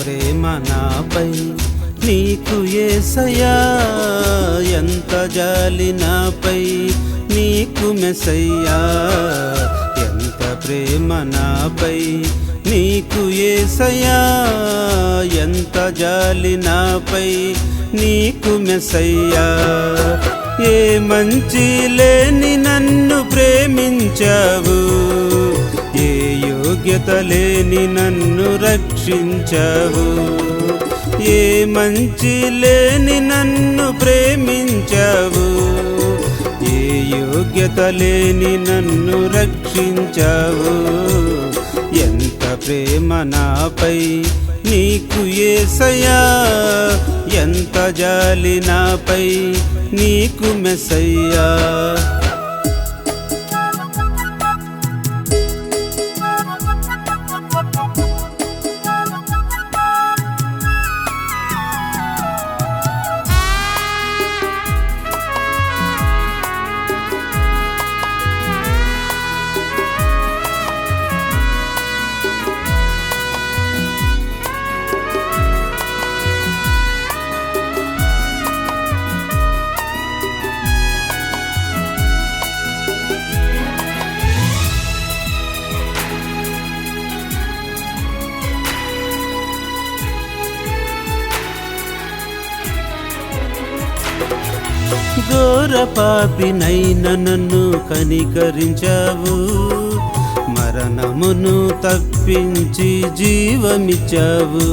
ప్రేమ నాపై నీకు యేసయ్యా, ఎంత జాలి నాపై నీకు మెస్సయ్యా, ఎంత ప్రేమ నాపై నీకు యేసయ్యా, ఎంత జాలి నాపై నీకు మెస్సయ్యా. ఏ మంచి లేని నన్ను ప్రేమించావు, ఏ యోగ్యత లేని నన్ను రక్షించావు. ఏ మంచి లేని నన్ను ప్రేమించావు, ఏ యోగ్యత లేని నన్ను రక్షించావు. ఎంత ప్రేమ నాపై నీకు యేసయ్యా, ఎంత జాలి నాపై నీకు మెస్సయ్యా. ఘోర పాపినైన నన్ను కనికరించావు, మరణమును తప్పించి జీవమిచ్చావు.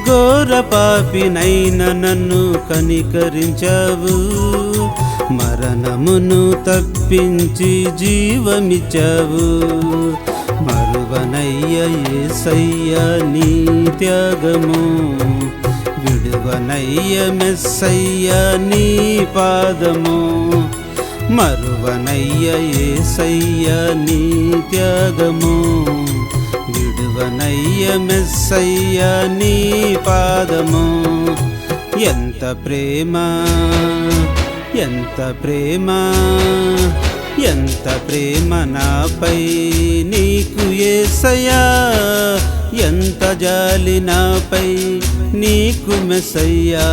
ఘోర పాపినైన నన్ను కనికరించావు, మరణమును తప్పించి జీవమిచ్చావు. మరువనయ్య యేసయ్యా నీ త్యాగము, విడువనయ్య మెస్సయ్యా నీ పాదము. మరువనయ్య యేసయ్యా నీ త్యాగము, విడువనయ్య మెస్సయ్యా నీ పాదము. ఎంత ప్రేమ, ఎంత ప్రేమ, ఎంత ప్రేమ నాపై నీకు యేసయ్యా, ఎంత జాలి నాపై నీకు మెస్సయ్యా.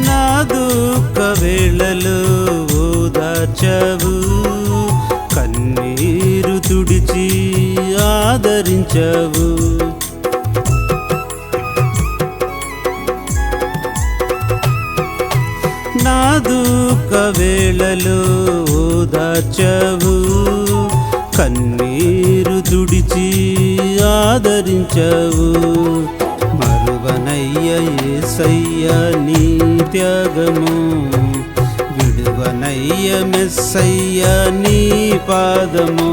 నా దుఃఖ వేళలో ఓదార్చావు, కన్నీరు తుడిచి ఆదరించావు. నా దుఃఖ వేళలో ఓదార్చావు, కన్నీరు తుడిచి ఆదరించావు. మరువనయ్య యేసయ్యా నీ త్యాగము, విడువనయ్య మెస్సయ్యా నీ పాదము.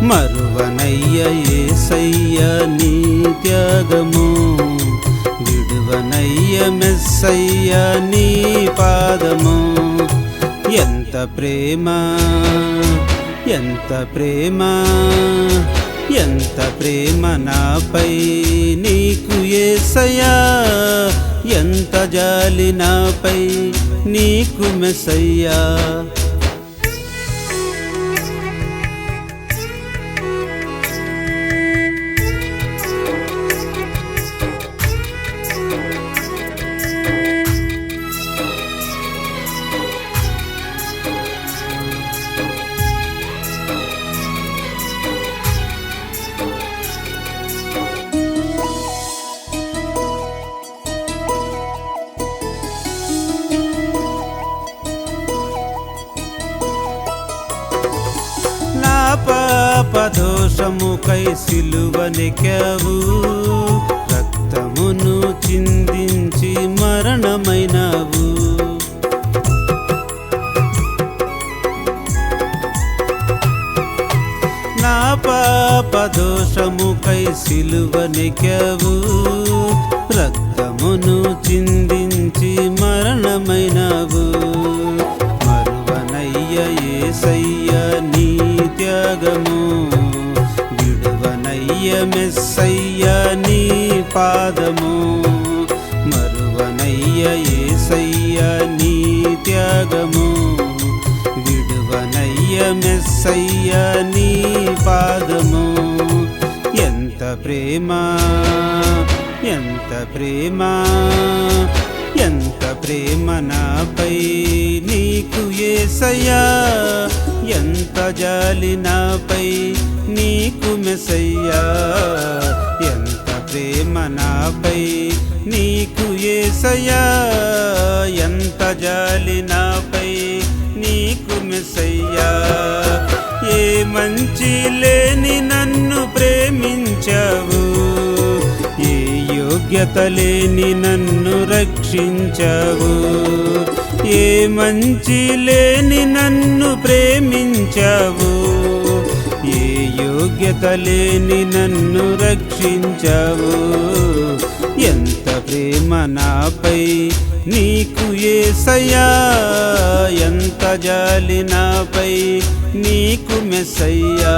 మరువనయ్య యేసయ్యా నీ త్యాగము, విడువనయ్య మెస్సయ్యా నీ పాదము. ఎంత ప్రేమ, ఎంత ప్రేమ, ఎంత ప్రేమ నాపై నీకు యేసయ్యా, ఎంత జాలి నాపై నీకు మెస్సయ్యా. పాపదోషముకై సిలువనెక్కావు, రక్తమును చిందించి మరణమైనావు. దోషముకై సిలువనెక్కావు, రక్తమును చిందించి మరణమైనవు. మరువనయ్య యేసయ్య నీ త్యాగము, విడువనయ్య మెస్సయ్య నీ పాదము. మరువనయ్య యేసయ్య నీ త్యాగము, విడువనయ్య మెస్సయ్య నీ పాదము. ఎంత ప్రేమ, ఎంత ప్రేమ, ఎంత ప్రేమ నాపై నీకు యేసయ్యా, ఎంత జాలి నాపై నీకు మెస్సయ్యా. ఎంత ప్రేమ నాపై నీకు యేసయ్యా, ఎంత జాలి నాపై నీకు మెస్సయ్యా. ఏ మంచి లేని నన్ను ప్రేమించావు, ఏ యోగ్యత లేని నన్ను రక్షించావు. ఏ మంచి లేని నన్ను ప్రేమించావు, ఏ యోగ్యత లేని నన్ను రక్షించావు. ఎంత ప్రేమ నాపై నీకు యేసయ్యా, ఎంత జాలి నాపై నీకు మెస్సయ్యా.